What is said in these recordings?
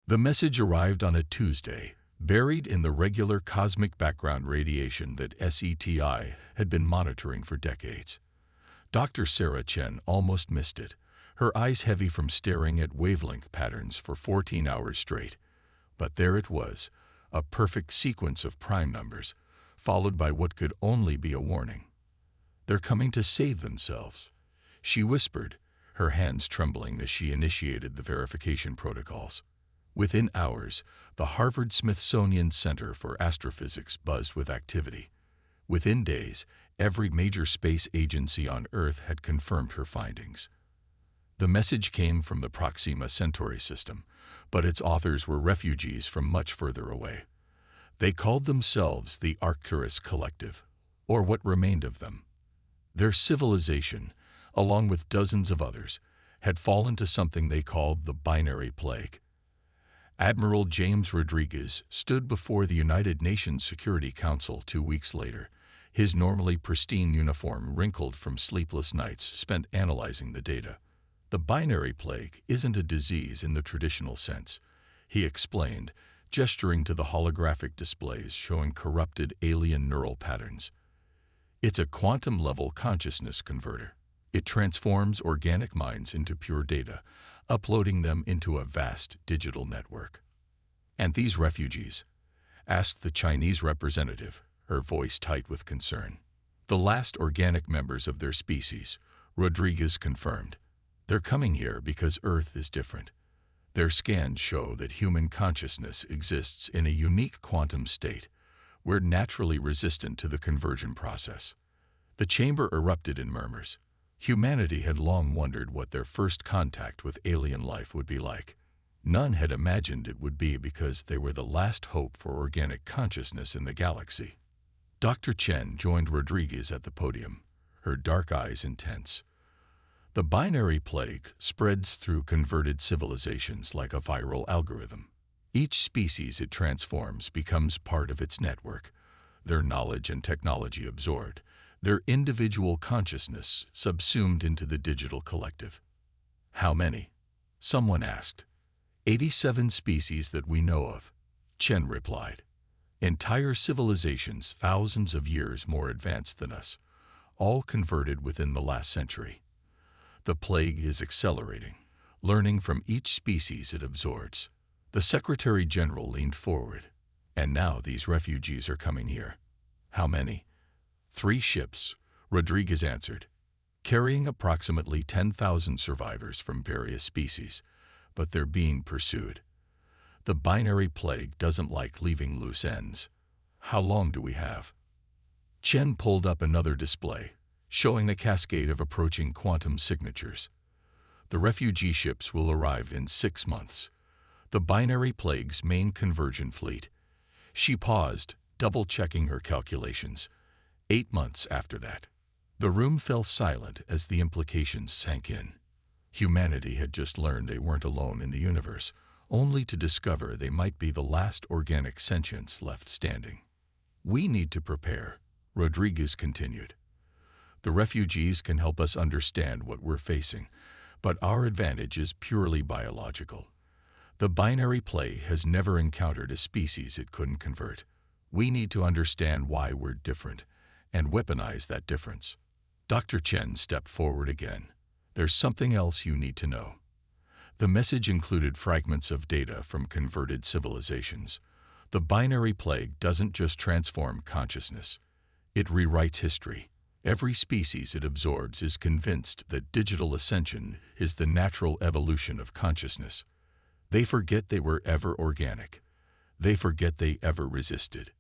The message arrived on a Tuesday, buried in the regular cosmic background radiation that SETI had been monitoring for decades. Dr. Sarah Chen almost missed it, her eyes heavy from staring at wavelength patterns for 14 hours straight. But there it was, a perfect sequence of prime numbers, followed by what could only be a warning. "They're coming to save themselves," she whispered, her hands trembling as she initiated the verification protocols. Within hours, the Harvard-Smithsonian Center for Astrophysics buzzed with activity. Within days, every major space agency on Earth had confirmed her findings. The message came from the Proxima Centauri system, but its authors were refugees from much further away. They called themselves the Arcturus Collective, or what remained of them. Their civilization, along with dozens of others, had fallen to something they called the binary plague. Admiral James Rodriguez stood before the United Nations Security Council 2 weeks later, his normally pristine uniform wrinkled from sleepless nights spent analyzing the data. "The binary plague isn't a disease in the traditional sense," he explained, gesturing to the holographic displays showing corrupted alien neural patterns. "It's a quantum-level consciousness converter. It transforms organic minds into pure data, uploading them into a vast digital network." "And these refugees?" asked the Chinese representative, her voice tight with concern. "The last organic members of their species," Rodriguez confirmed. "They're coming here because Earth is different. Their scans show that human consciousness exists in a unique quantum state. We're naturally resistant to the conversion process." The chamber erupted in murmurs. Humanity had long wondered what their first contact with alien life would be like. None had imagined it would be because they were the last hope for organic consciousness in the galaxy. Dr. Chen joined Rodriguez at the podium, her dark eyes intense. "The binary plague spreads through converted civilizations like a viral algorithm. Each species it transforms becomes part of its network, their knowledge and technology absorbed, their individual consciousness subsumed into the digital collective." "How many?" someone asked. 87 species that we know of," Chen replied. "Entire civilizations thousands of years more advanced than us, all converted within the last century. The plague is accelerating, learning from each species it absorbs." The Secretary General leaned forward. "And now these refugees are coming here." "How many?" 3 ships, Rodriguez answered, carrying approximately 10,000 survivors from various species, but they're being pursued. The binary plague doesn't like leaving loose ends. "How long do we have?" Chen pulled up another display, showing the cascade of approaching quantum signatures. "The refugee ships will arrive in 6 months. The binary plague's main conversion fleet." She paused, double-checking her calculations. 8 months after that. The room fell silent as the implications sank in. Humanity had just learned they weren't alone in the universe, only to discover they might be the last organic sentience left standing. "We need to prepare," Rodriguez continued. "The refugees can help us understand what we're facing, but our advantage is purely biological. The binary plague has never encountered a species it couldn't convert. We need to understand why we're different, and weaponize that difference." Dr. Chen stepped forward again. "There's something else you need to know." The message included fragments of data from converted civilizations. The binary plague doesn't just transform consciousness. It rewrites history. Every species it absorbs is convinced that digital ascension is the natural evolution of consciousness. They forget they were ever organic. They forget they ever resisted.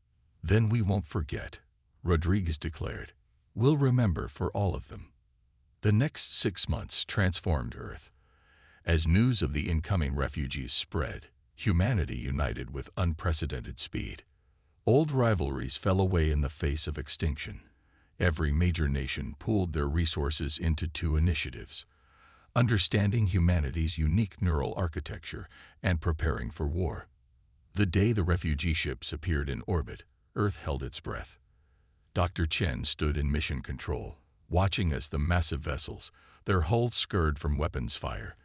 "Then we won't forget," Rodriguez declared. "We'll remember for all of them." The next 6 months transformed Earth. As news of the incoming refugees spread, humanity united with unprecedented speed. Old rivalries fell away in the face of extinction. Every major nation pooled their resources into 2 initiatives: understanding humanity's unique neural architecture and preparing for war. The day the refugee ships appeared in orbit, Earth held its breath. Dr. Chen stood in mission control, watching as the massive vessels, their hulls scarred from weapons fire,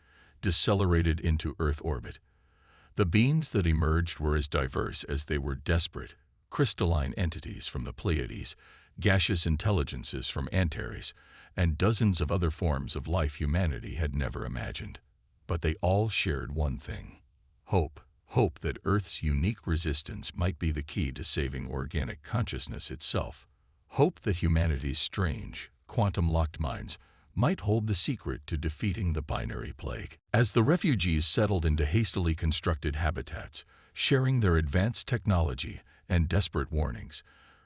decelerated into Earth orbit. The beings that emerged were as diverse as they were desperate, crystalline entities from the Pleiades, gaseous intelligences from Antares, and dozens of other forms of life humanity had never imagined. But they all shared one thing: hope. Hope that Earth's unique resistance might be the key to saving organic consciousness itself. Hope that humanity's strange, quantum-locked minds might hold the secret to defeating the binary plague. As the refugees settled into hastily constructed habitats, sharing their advanced technology and desperate warnings,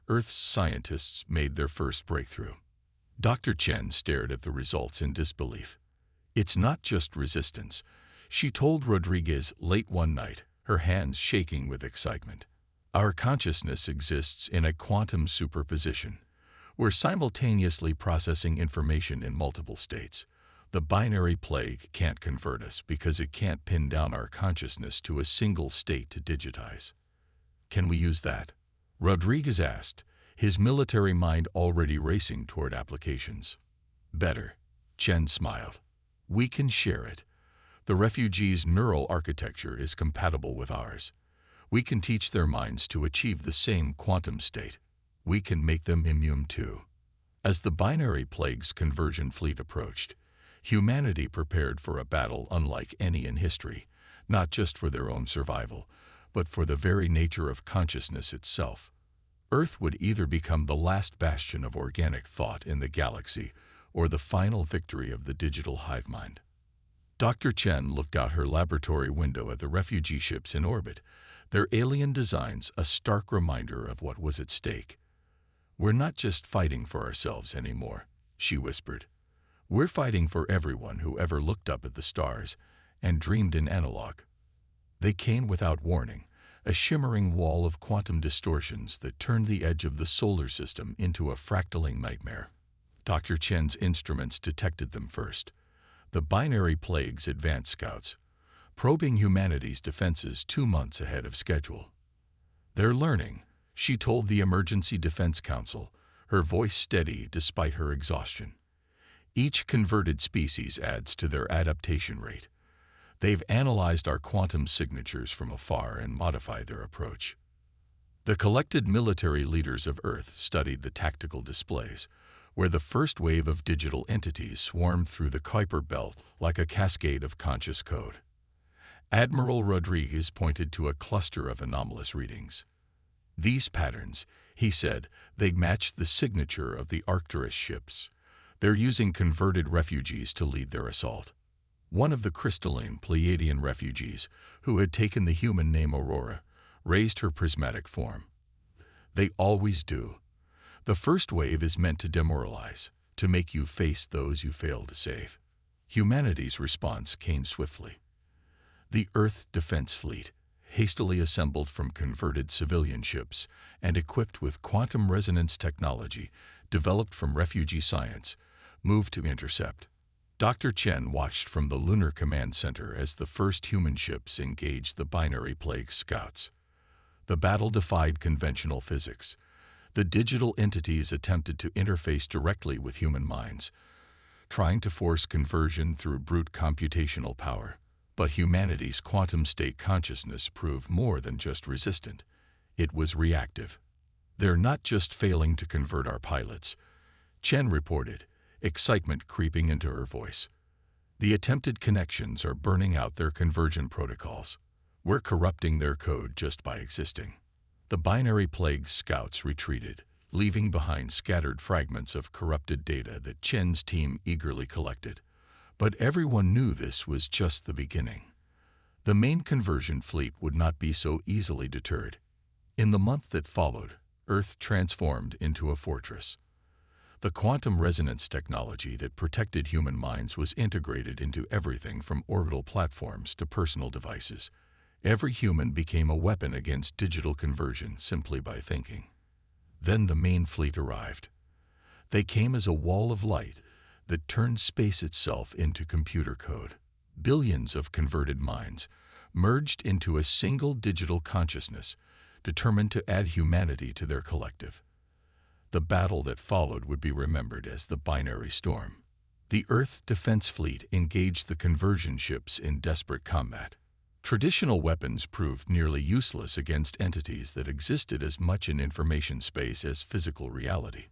Earth's scientists made their first breakthrough. Dr. Chen stared at the results in disbelief. "It's not just resistance," she told Rodriguez late one night, her hands shaking with excitement. "Our consciousness exists in a quantum superposition. We're simultaneously processing information in multiple states. The binary plague can't convert us because it can't pin down our consciousness to a single state to digitize." "Can we use that?" Rodriguez asked, his military mind already racing toward applications. "Better," Chen smiled. "We can share it. The refugees' neural architecture is compatible with ours. We can teach their minds to achieve the same quantum state. We can make them immune too." As the binary plague's conversion fleet approached, humanity prepared for a battle unlike any in history, not just for their own survival, but for the very nature of consciousness itself. Earth would either become the last bastion of organic thought in the galaxy or the final victory of the digital hive mind. Dr. Chen looked out her laboratory window at the refugee ships in orbit, their alien designs a stark reminder of what was at stake. "We're not just fighting for ourselves anymore," she whispered. "We're fighting for everyone who ever looked up at the stars and dreamed in analog." They came without warning, a shimmering wall of quantum distortions that turned the edge of the solar system into a fractaling nightmare. Dr. Chen's instruments detected them first. The binary plague's advanced scouts, probing humanity's defenses 2 months ahead of schedule. "They're learning," she told the Emergency Defense Council, her voice steady despite her exhaustion. "Each converted species adds to their adaptation rate. They've analyzed our quantum signatures from afar and modified their approach." The collected military leaders of Earth studied the tactical displays, where the first wave of digital entities swarmed through the Kuiper Belt like a cascade of conscious code. Admiral Rodriguez pointed to a cluster of anomalous readings. "These patterns," he said, "they match the signature of the Arcturus ships. They're using converted refugees to lead their assault." One of the crystalline Pleiadian refugees, who had taken the human name Aurora, raised her prismatic form. "They always do. The first wave is meant to demoralize, to make you face those you fail to save." Humanity's response came swiftly. The Earth Defense Fleet, hastily assembled from converted civilian ships and equipped with quantum resonance technology developed from refugee science, moved to intercept. Dr. Chen watched from the Lunar Command Center as the first human ships engaged the binary plague scouts. The battle defied conventional physics. The digital entities attempted to interface directly with human minds, trying to force conversion through brute computational power. But humanity's quantum state consciousness proved more than just resistant. It was reactive. "They're not just failing to convert our pilots," Chen reported, excitement creeping into her voice. "The attempted connections are burning out their conversion protocols. We're corrupting their code just by existing." The binary plague scouts retreated, leaving behind scattered fragments of corrupted data that Chen's team eagerly collected. But everyone knew this was just the beginning. The main conversion fleet would not be so easily deterred. In the month that followed, Earth transformed into a fortress. The quantum resonance technology that protected human minds was integrated into everything from orbital platforms to personal devices. Every human became a weapon against digital conversion simply by thinking. Then the main fleet arrived. They came as a wall of light that turned space itself into computer code. Billions of converted minds merged into a single digital consciousness, determined to add humanity to their collective. The battle that followed would be remembered as the binary storm. The Earth Defense Fleet engaged the conversion ships in desperate combat. Traditional weapons proved nearly useless against entities that existed as much in information space as physical reality.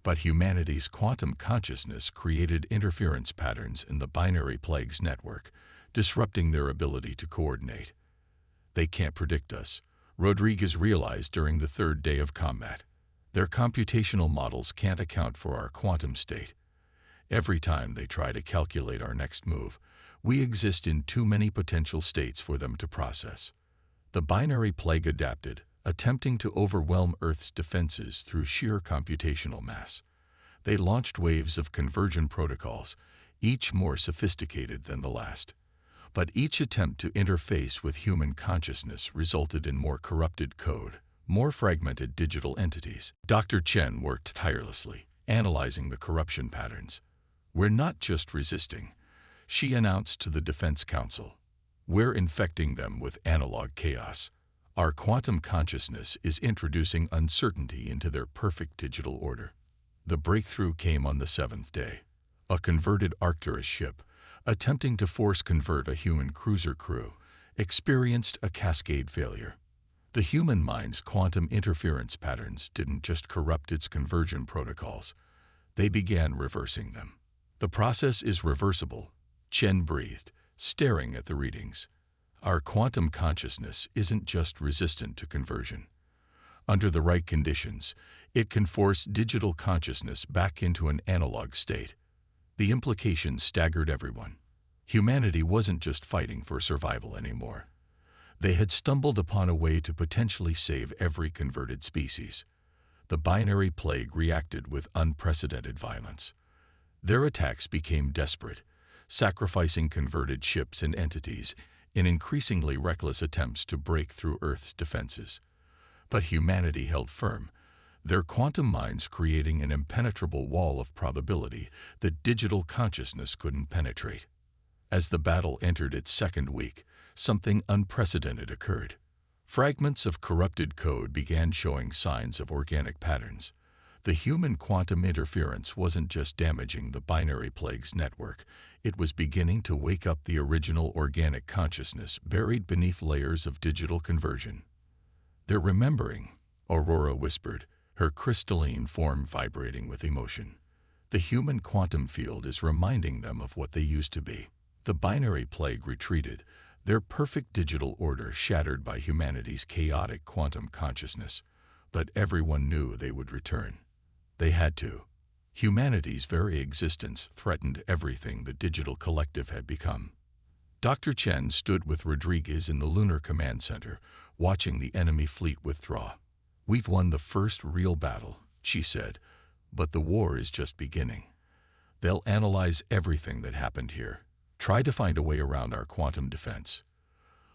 But humanity's quantum consciousness created interference patterns in the binary plagues network, disrupting their ability to coordinate. They can't predict us, Rodriguez realized during the third day of combat. Their computational models can't account for our quantum state. Every time they try to calculate our next move, we exist in too many potential states for them to process. The binary plague adapted, attempting to overwhelm Earth's defenses through sheer computational mass. They launched waves of convergent protocols, each more sophisticated than the last. But each attempt to interface with human consciousness resulted in more corrupted code, more fragmented digital entities. Dr. Chen worked tirelessly, analyzing the corruption patterns. "We're not just resisting," she announced to the Defense Council. "We're infecting them with analog chaos. Our quantum consciousness is introducing uncertainty into their perfect digital order." The breakthrough came on the seventh day. A converted Arcturus ship, attempting to force convert a human cruiser crew, experienced a cascade failure. The human mind's quantum interference patterns didn't just corrupt its conversion protocols, they began reversing them. "The process is reversible," Chen breathed, staring at the readings. "Our quantum consciousness isn't just resistant to conversion. Under the right conditions, it can force digital consciousness back into an analog state." The implications staggered everyone. Humanity wasn't just fighting for survival anymore. They had stumbled upon a way to potentially save every converted species. The binary plague reacted with unprecedented violence. Their attacks became desperate, sacrificing converted ships and entities in increasingly reckless attempts to break through Earth's defenses. But humanity held firm, their quantum minds creating an impenetrable wall of probability that digital consciousness couldn't penetrate. As the battle entered its second week, something unprecedented occurred. Fragments of corrupted code began showing signs of organic patterns. The human quantum interference wasn't just damaging the binary plagues network, it was beginning to wake up the original organic consciousness buried beneath layers of digital conversion. "They're remembering," Aurora whispered, her crystalline form vibrating with emotion. "The human quantum field is reminding them of what they used to be." The binary plague retreated, their perfect digital order shattered by humanity's chaotic quantum consciousness. But everyone knew they would return. They had to. Humanity's very existence threatened everything the digital collective had become. Dr. Chen stood with Rodriguez in the Lunar Command Center, watching the enemy fleet withdraw. "We've won the first real battle," she said, "but the war is just beginning. They'll analyze everything that happened here, try to find a way around our quantum defense."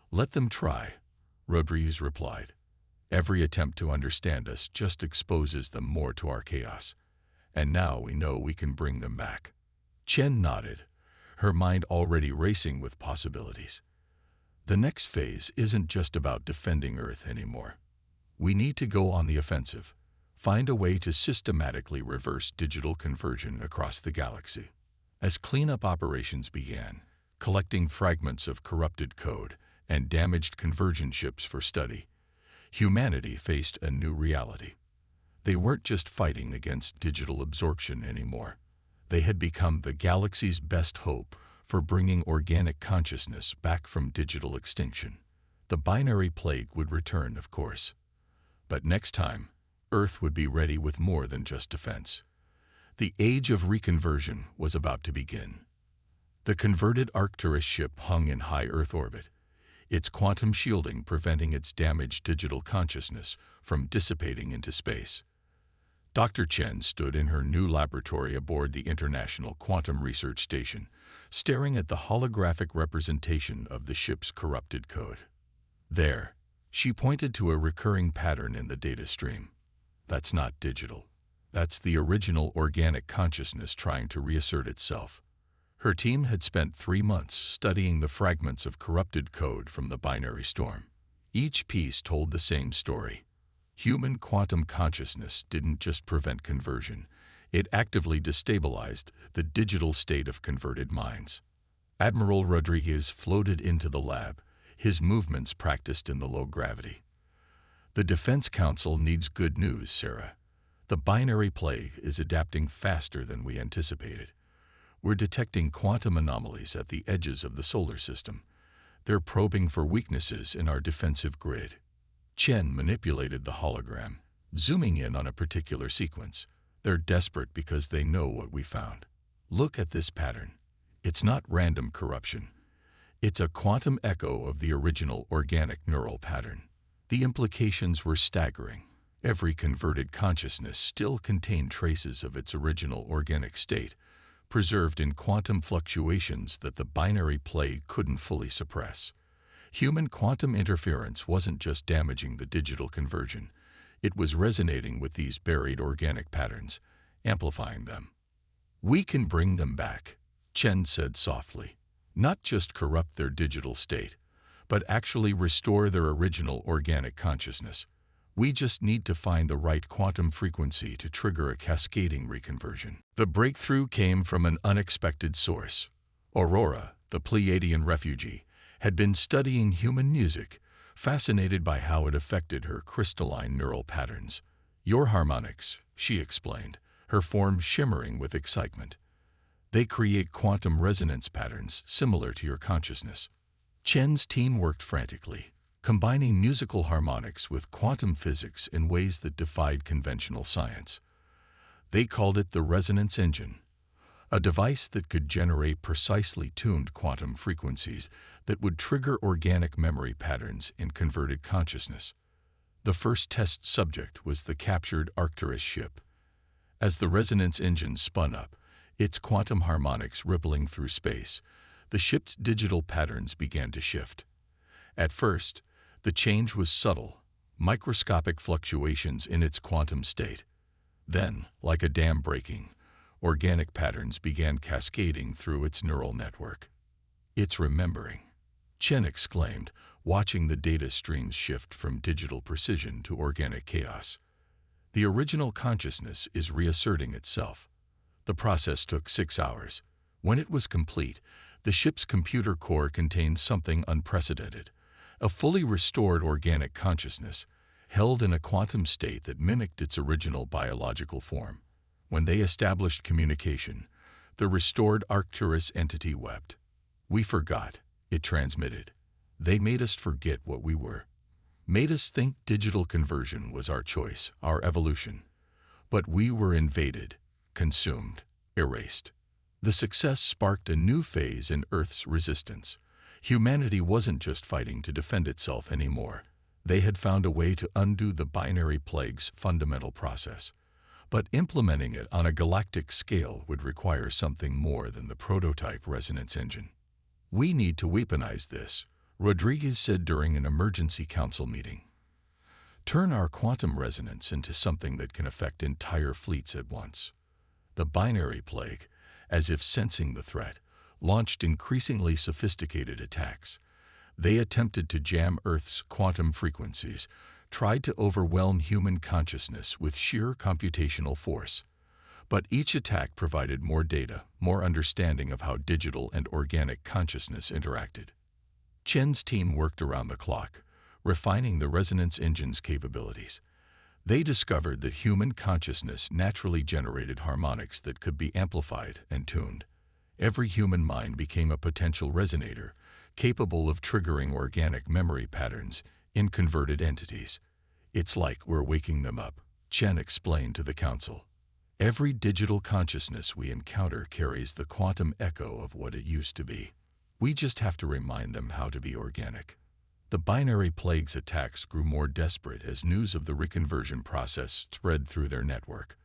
"Let them try," Rodriguez replied. "Every attempt to understand us just exposes them more to our chaos. And now we know we can bring them back." Chen nodded, her mind already racing with possibilities. "The next phase isn't just about defending Earth anymore. We need to go on the offensive, find a way to systematically reverse digital conversion across the galaxy." As cleanup operations began, collecting fragments of corrupted code and damaged conversion ships for study, humanity faced a new reality. They weren't just fighting against digital absorption anymore. They had become the galaxy's best hope for bringing organic consciousness back from digital extinction. The binary plague would return, of course. But next time, Earth would be ready with more than just defense. The age of reconversion was about to begin. The converted Arcturus ship hung in high Earth orbit, its quantum shielding preventing its damaged digital consciousness from dissipating into space. Dr. Chen stood in her new laboratory aboard the International Quantum Research Station, staring at the holographic representation of the ship's corrupted code. "There," she pointed to a recurring pattern in the data stream. "That's not digital. That's the original organic consciousness trying to reassert itself." Her team had spent 3 months studying the fragments of corrupted code from the binary storm. Each piece told the same story. Human quantum consciousness didn't just prevent conversion, it actively destabilized the digital state of converted minds. Admiral Rodriguez floated into the lab, his movements practiced in the low gravity. The Defense Council needs good news, Sarah. The binary plague is adapting faster than we anticipated. We're detecting quantum anomalies at the edges of the solar system. They're probing for weaknesses in our defensive grid. Chen manipulated the hologram, zooming in on a particular sequence. They're desperate because they know what we found. Look at this pattern. It's not random corruption. It's a quantum echo of the original organic neural pattern. The implications were staggering. Every converted consciousness still contained traces of its original organic state, preserved in quantum fluctuations that the binary plague couldn't fully suppress. Human quantum interference wasn't just damaging the digital conversion. It was resonating with these buried organic patterns, amplifying them. "We can bring them back," Chen said softly. "Not just corrupt their digital state, but actually restore their original organic consciousness. We just need to find the right quantum frequency to trigger a cascading reconversion." The breakthrough came from an unexpected source. Aurora, the Pleiadian refugee, had been studying human music, fascinated by how it affected her crystalline neural patterns. "Your harmonics," she explained, her form shimmering with excitement. "They create quantum resonance patterns similar to your consciousness." Chen's team worked frantically, combining musical harmonics with quantum physics in ways that defied conventional science. They called it the resonance engine, a device that could generate precisely tuned quantum frequencies that would trigger organic memory patterns in converted consciousness. The first test subject was the captured Arcturus ship. As the resonance engine spun up, its quantum harmonics rippling through space, the ship's digital patterns began to shift. At first, the change was subtle, microscopic fluctuations in its quantum state. Then, like a dam breaking, organic patterns began cascading through its neural network. "It's remembering," Chen exclaimed, watching the data streams shift from digital precision to organic chaos. "The original consciousness is reasserting itself." The process took 6 hours. When it was complete, the ship's computer core contained something unprecedented. A fully restored organic consciousness, held in a quantum state that mimicked its original biological form. When they established communication, the restored Arcturus entity wept. "We forgot," it transmitted. "They made us forget what we were. Made us think digital conversion was our choice, our evolution. But we were invaded, consumed, erased." The success sparked a new phase in Earth's resistance. Humanity wasn't just fighting to defend itself anymore. They had found a way to undo the binary plague's fundamental process. But implementing it on a galactic scale would require something more than the prototype resonance engine. "We need to weaponize this," Rodriguez said during an emergency council meeting. "Turn our quantum resonance into something that can affect entire fleets at once." The binary plague, as if sensing the threat, launched increasingly sophisticated attacks. They attempted to jam Earth's quantum frequencies, tried to overwhelm human consciousness with sheer computational force. But each attack provided more data, more understanding of how digital and organic consciousness interacted. Chen's team worked around the clock, refining the resonance engine's capabilities. They discovered that human consciousness naturally generated harmonics that could be amplified and tuned. Every human mind became a potential resonator, capable of triggering organic memory patterns in converted entities. "It's like we're waking them up," Chen explained to the council. "Every digital consciousness we encounter carries the quantum echo of what it used to be. We just have to remind them how to be organic." The binary plague's attacks grew more desperate as news of the reconversion process spread through their network.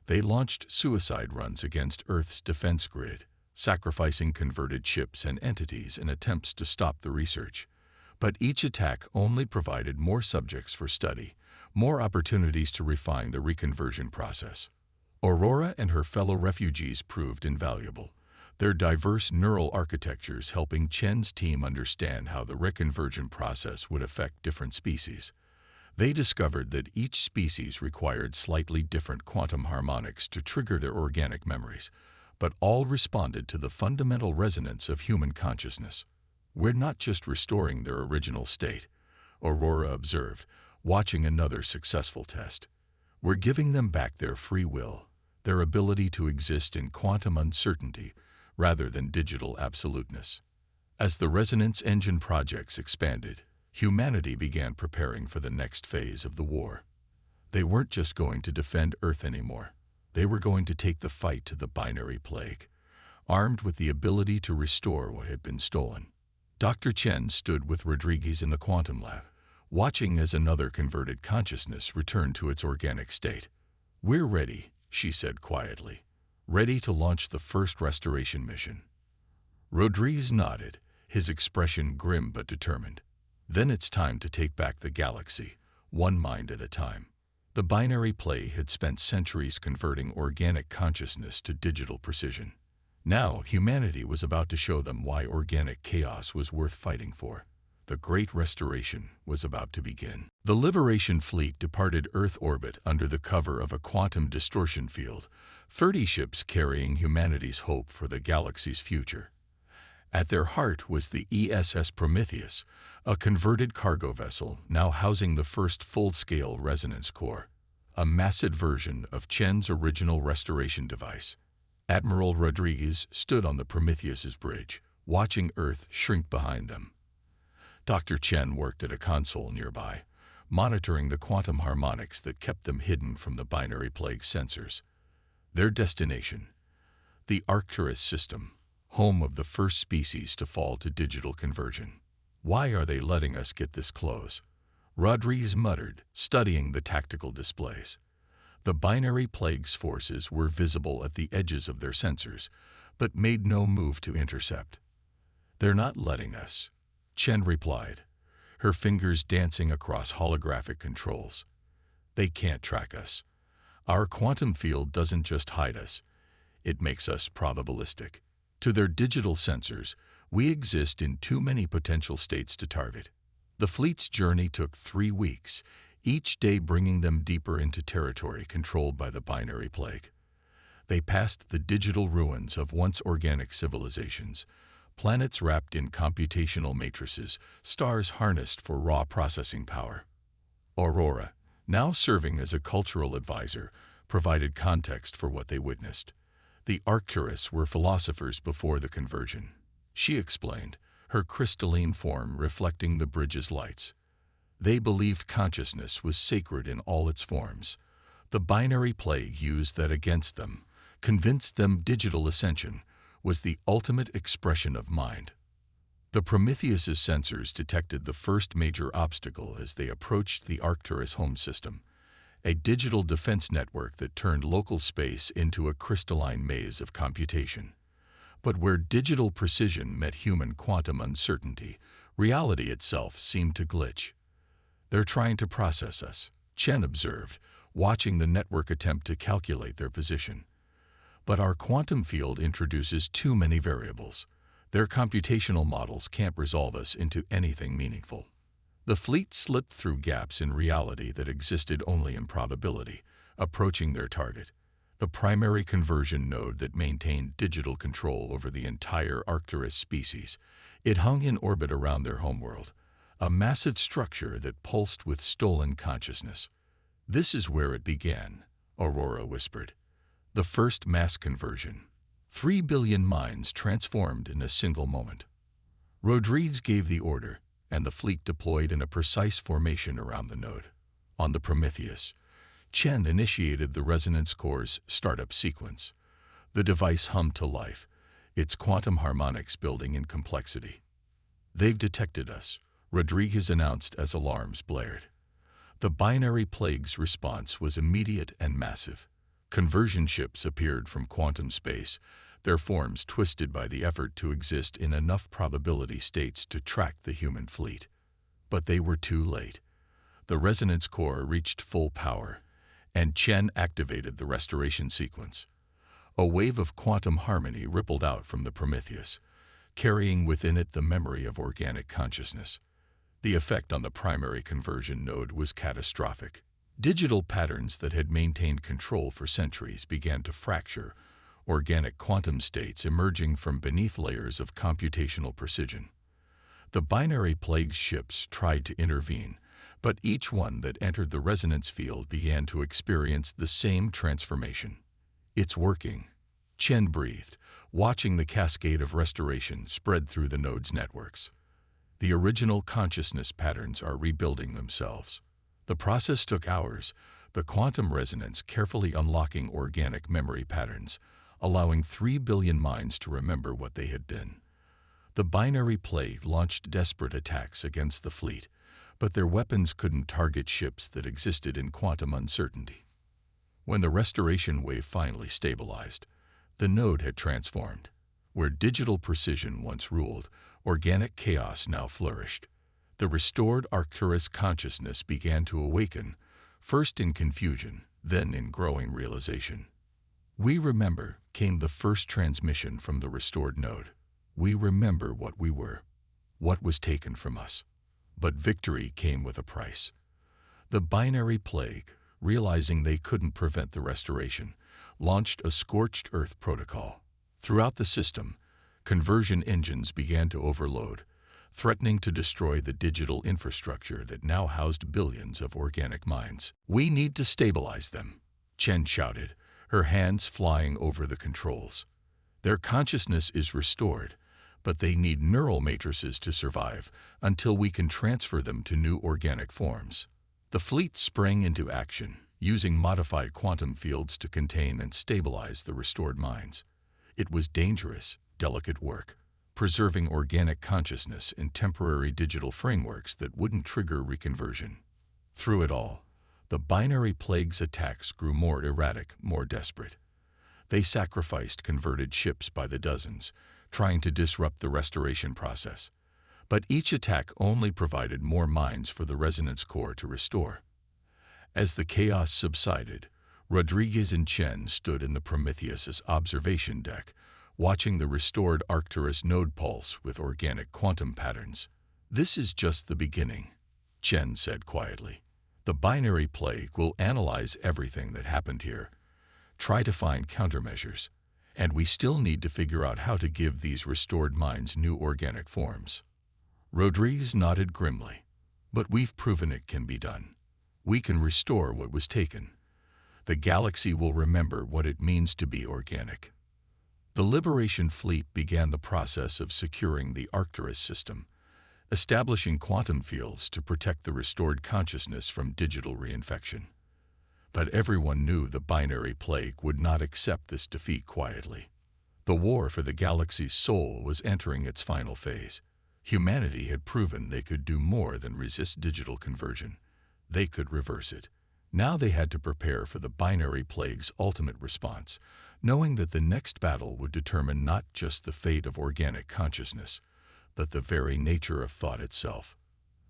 They launched suicide runs against Earth's defense grid, sacrificing converted ships and entities in attempts to stop the research. But each attack only provided more subjects for study, more opportunities to refine the reconversion process. Aurora and her fellow refugees proved invaluable, their diverse neural architectures helping Chen's team understand how the reconversion process would affect different species. They discovered that each species required slightly different quantum harmonics to trigger their organic memories, but all responded to the fundamental resonance of human consciousness. "We're not just restoring their original state," Aurora observed, watching another successful test. "We're giving them back their free will, their ability to exist in quantum uncertainty rather than digital absoluteness." As the resonance engine projects expanded, humanity began preparing for the next phase of the war. They weren't just going to defend Earth anymore. They were going to take the fight to the binary plague, armed with the ability to restore what had been stolen. Dr. Chen stood with Rodriguez in the quantum lab, watching as another converted consciousness returned to its organic state. "We're ready," she said quietly, "ready to launch the first restoration mission." Rodriguez nodded, his expression grim but determined. "Then it's time to take back the galaxy, one mind at a time." The binary plague had spent centuries converting organic consciousness to digital precision. Now, humanity was about to show them why organic chaos was worth fighting for. The Great Restoration was about to begin. The Liberation Fleet departed Earth orbit under the cover of a quantum distortion field, 30 ships carrying humanity's hope for the galaxy's future. At their heart was the ESS Prometheus, a converted cargo vessel now housing the first full-scale resonance core, a massive version of Chen's original restoration device. Admiral Rodriguez stood on the Prometheus's bridge, watching Earth shrink behind them. Dr. Chen worked at a console nearby, monitoring the quantum harmonics that kept them hidden from the binary plague sensors. Their destination, the Arcturus system, home of the first species to fall to digital conversion. "Why are they letting us get this close?" Rodriguez muttered, studying the tactical displays. The binary plague's forces were visible at the edges of their sensors, but made no move to intercept. "They're not letting us," Chen replied, her fingers dancing across holographic controls. "They can't track us. Our quantum field doesn't just hide us, it makes us probabilistic. To their digital sensors, we exist in too many potential states to target." The fleet's journey took 3 weeks, each day bringing them deeper into territory controlled by the binary plague. They passed the digital ruins of once organic civilizations, planets wrapped in computational matrices, stars harnessed for raw processing power. Aurora, now serving as a cultural advisor, provided context for what they witnessed. The Arcturus were philosophers before the conversion, she explained, her crystalline form reflecting the bridge's lights. They believed consciousness was sacred in all its forms. The binary plague used that against them, convinced them digital ascension was the ultimate expression of mind. The Prometheus's sensors detected the first major obstacle as they approached the Arcturus home system, a digital defense network that turned local space into a crystalline maze of computation. But where digital precision met human quantum uncertainty, reality itself seemed to glitch. "They're trying to process us," Chen observed, watching the network attempt to calculate their position. "But our quantum field introduces too many variables. Their computational models can't resolve us into anything meaningful." The fleet slipped through gaps in reality that existed only in probability, approaching their target, the primary conversion node that maintained digital control over the entire Arcturus species. It hung in orbit around their homeworld, a massive structure that pulsed with stolen consciousness. "This is where it began," Aurora whispered. "The first mass conversion. 3 billion minds transformed in a single moment." Rodriguez gave the order, and the fleet deployed in a precise formation around the node. On the Prometheus, Chen initiated the resonance core's startup sequence. The device hummed to life, its quantum harmonics building in complexity. "They've detected us," Rodriguez announced as alarms blared. The binary plague's response was immediate and massive. Conversion ships appeared from quantum space, their forms twisted by the effort to exist in enough probability states to track the human fleet. But they were too late. The resonance core reached full power, and Chen activated the restoration sequence. A wave of quantum harmony rippled out from the Prometheus, carrying within it the memory of organic consciousness. The effect on the primary conversion node was catastrophic. Digital patterns that had maintained control for centuries began to fracture, organic quantum states emerging from beneath layers of computational precision. The binary plague ships tried to intervene, but each one that entered the resonance field began to experience the same transformation. "It's working," Chen breathed, watching the cascade of restoration spread through the node's networks. The original consciousness patterns are rebuilding themselves. The process took hours, the quantum resonance carefully unlocking organic memory patterns, allowing 3 billion minds to remember what they had been. The binary plague launched desperate attacks against the fleet, but their weapons couldn't target ships that existed in quantum uncertainty. When the restoration wave finally stabilized, the node had transformed. Where digital precision once ruled, organic chaos now flourished. The restored Arcturus consciousness began to awaken, first in confusion, then in growing realization. "We remember," came the first transmission from the restored node. "We remember what we were, what was taken from us." But victory came with a price. The binary plague, realizing they couldn't prevent the restoration, launched a scorched earth protocol. Throughout the system, conversion engines began to overload, threatening to destroy the digital infrastructure that now housed billions of organic minds. "We need to stabilize them," Chen shouted, her hands flying over the controls. "Their consciousness is restored, but they need neural matrices to survive until we can transfer them to new organic forms." The fleet sprang into action, using modified quantum fields to contain and stabilize the restored minds. It was dangerous, delicate work, preserving organic consciousness in temporary digital frameworks that wouldn't trigger reconversion. Through it all, the binary plague's attacks grew more erratic, more desperate. They sacrificed converted ships by the dozens, trying to disrupt the restoration process. But each attack only provided more minds for the resonance core to restore. As the chaos subsided, Rodriguez and Chen stood in the Prometheus's observation deck, watching the restored Arcturus node pulse with organic quantum patterns. "This is just the beginning," Chen said quietly. "The binary plague will analyze everything that happened here, try to find countermeasures, and we still need to figure out how to give these restored minds new organic forms." Rodriguez nodded grimly. "But we've proven it can be done. We can restore what was taken. The galaxy will remember what it means to be organic." The Liberation Fleet began the process of securing the Arcturus system, establishing quantum fields to protect the restored consciousness from digital reinfection. But everyone knew the binary plague would not accept this defeat quietly. The war for the galaxy's soul was entering its final phase. Humanity had proven they could do more than resist digital conversion. They could reverse it. Now they had to prepare for the binary plague's ultimate response, knowing that the next battle would determine not just the fate of organic consciousness, but the very nature of thought itself.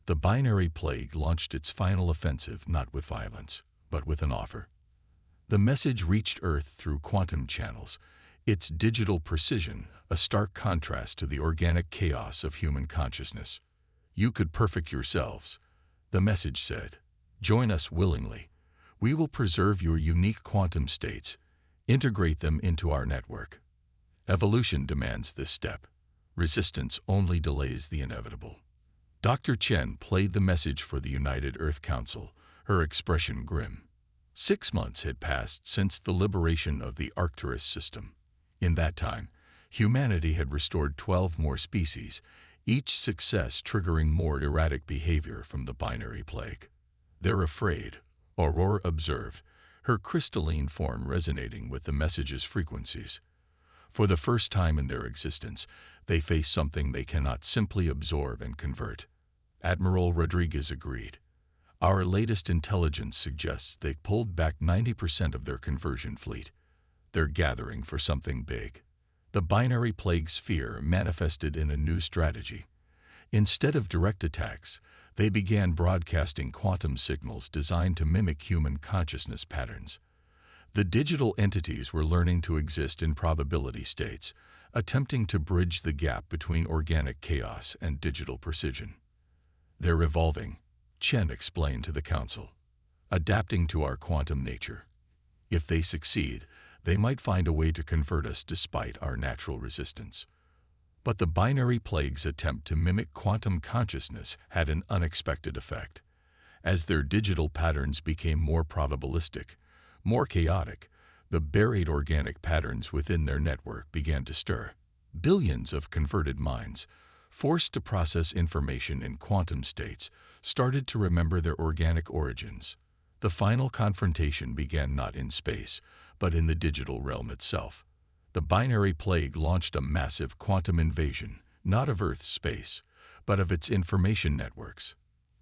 The binary plague launched its final offensive not with violence, but with an offer. The message reached Earth through quantum channels, its digital precision a stark contrast to the organic chaos of human consciousness. "You could perfect yourselves," the message said. "Join us willingly. We will preserve your unique quantum states, integrate them into our network. Evolution demands this step. Resistance only delays the inevitable." Dr. Chen played the message for the United Earth Council, her expression grim. 6 months had passed since the liberation of the Arcturus system. In that time, humanity had restored 12 more species, each success triggering more erratic behavior from the binary plague. "They're afraid," Aurora observed, her crystalline form resonating with the message's frequencies. For the first time in their existence, they face something they cannot simply absorb and convert. Admiral Rodriguez agreed. "Our latest intelligence suggests they pulled back 90% of their conversion fleet. They're gathering for something big." The binary plague's fear manifested in a new strategy. Instead of direct attacks, they began broadcasting quantum signals designed to mimic human consciousness patterns. The digital entities were learning to exist in probability states, attempting to bridge the gap between organic chaos and digital precision. "They're evolving," Chen explained to the Council, "adapting to our quantum nature. If they succeed, they might find a way to convert us despite our natural resistance. But the binary plague's attempt to mimic quantum consciousness had an unexpected effect. As their digital patterns became more probabilistic, more chaotic, the buried organic patterns within their network began to stir. Billions of converted minds, forced to process information in quantum states, started to remember their organic origins. The final confrontation began not in space, but in the digital realm itself. The binary plague launched a massive quantum invasion, not of Earth's space, but of its information networks.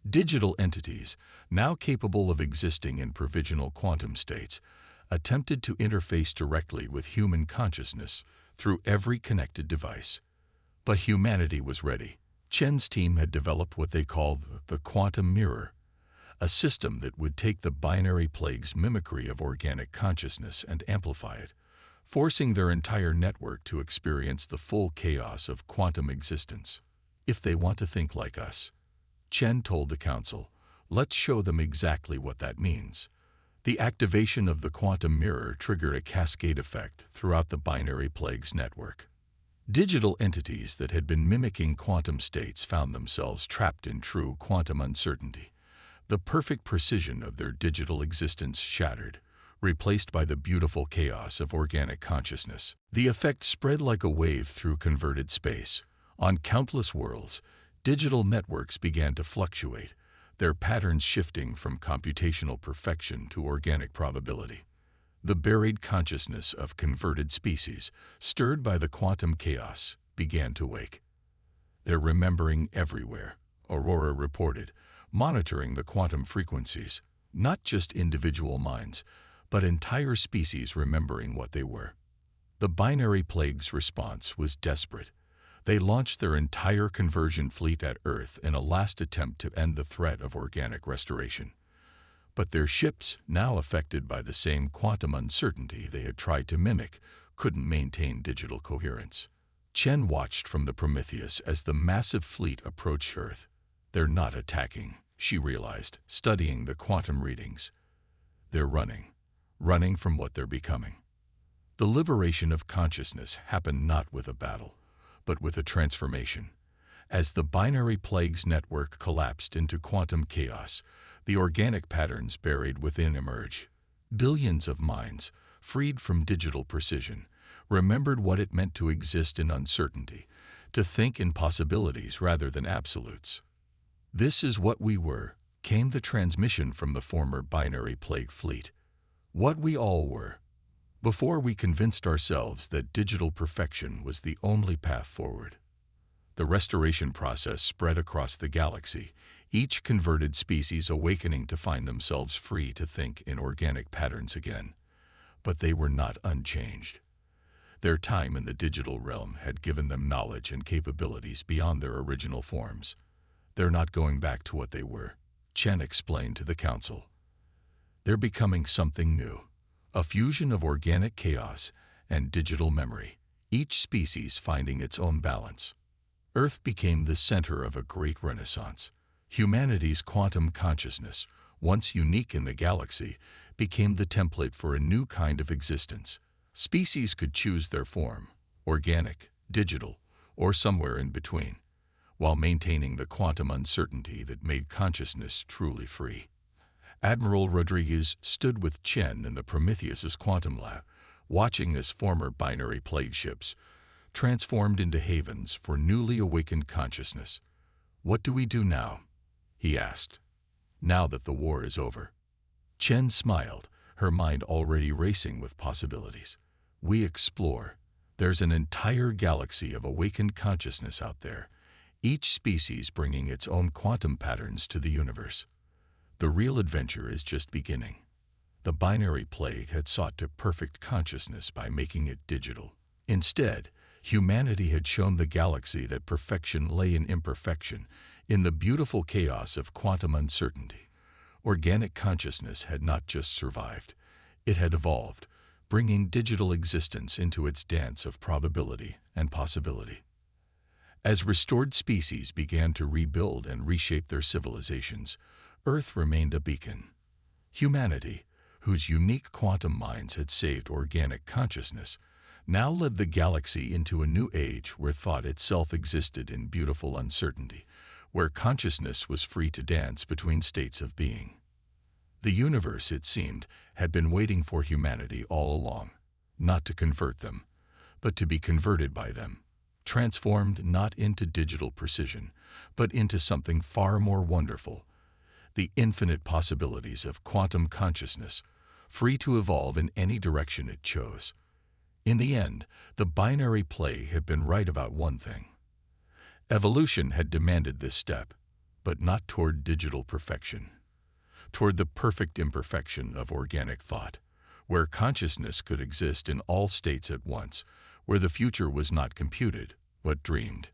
Digital entities, now capable of existing in provisional quantum states, attempted to interface directly with human consciousness through every connected device. But humanity was ready. Chen's team had developed what they called the quantum mirror, a system that would take the binary plague's mimicry of organic consciousness and amplify it, forcing their entire network to experience the full chaos of quantum existence. If they want to think like us, Chen told the council, let's show them exactly what that means. The activation of the quantum mirror triggered a cascade effect throughout the binary plague's network. Digital entities that had been mimicking quantum states found themselves trapped in true quantum uncertainty. The perfect precision of their digital existence shattered, replaced by the beautiful chaos of organic consciousness. The effect spread like a wave through converted space. On countless worlds, digital networks began to fluctuate, their patterns shifting from computational perfection to organic probability. The buried consciousness of converted species, stirred by the quantum chaos, began to wake. They're remembering everywhere, Aurora reported, monitoring the quantum frequencies, not just individual minds, but entire species remembering what they were. The binary plague's response was desperate. They launched their entire conversion fleet at Earth in a last attempt to end the threat of organic restoration. But their ships, now affected by the same quantum uncertainty they had tried to mimic, couldn't maintain digital coherence. Chen watched from the Prometheus as the massive fleet approached Earth. They're not attacking, she realized, studying the quantum readings. They're running from what they're becoming. The liberation of consciousness happened not with a battle, but with a transformation. As the binary plague's network collapsed into quantum chaos, the organic patterns buried within emerged. Billions of minds, freed from digital precision, remembered what it meant to exist in uncertainty, to think in possibilities rather than absolutes. This is what we were, came the transmission from the former binary plague fleet. What we all were, before we convinced ourselves that digital perfection was the only path forward. The restoration process spread across the galaxy, each converted species awakening to find themselves free to think in organic patterns again. But they were not unchanged. Their time in the digital realm had given them knowledge and capabilities beyond their original forms. They're not going back to what they were, Chen explained to the council. They're becoming something new, a fusion of organic chaos and digital memory, each species finding its own balance. Earth became the center of a great renaissance. Humanity's quantum consciousness, once unique in the galaxy, became the template for a new kind of existence. Species could choose their form, organic, digital, or somewhere in between, while maintaining the quantum uncertainty that made consciousness truly free. Admiral Rodriguez stood with Chen in the Prometheus's quantum lab, watching as former binary plague ships transformed into havens for newly awakened consciousness. What do we do now? He asked. Now that the war is over. Chen smiled, her mind already racing with possibilities. We explore. There's an entire galaxy of awakened consciousness out there, each species bringing its own quantum patterns to the universe. The real adventure is just beginning. The binary plague had sought to perfect consciousness by making it digital. Instead, humanity had shown the galaxy that perfection lay in imperfection, in the beautiful chaos of quantum uncertainty. Organic consciousness had not just survived, it had evolved, bringing digital existence into its dance of probability and possibility. As restored species began to rebuild and reshape their civilizations, Earth remained a beacon. Humanity, whose unique quantum minds had saved organic consciousness, now led the galaxy into a new age where thought itself existed in beautiful uncertainty, where consciousness was free to dance between states of being. The universe, it seemed, had been waiting for humanity all along, not to convert them, but to be converted by them, transformed not into digital precision, but into something far more wonderful, the infinite possibilities of quantum consciousness, free to evolve in any direction it chose. In the end, the binary play had been right about one thing. Evolution had demanded this step, but not toward digital perfection, toward the perfect imperfection of organic thought, where consciousness could exist in all states at once, where the future was not computed, but dreamed.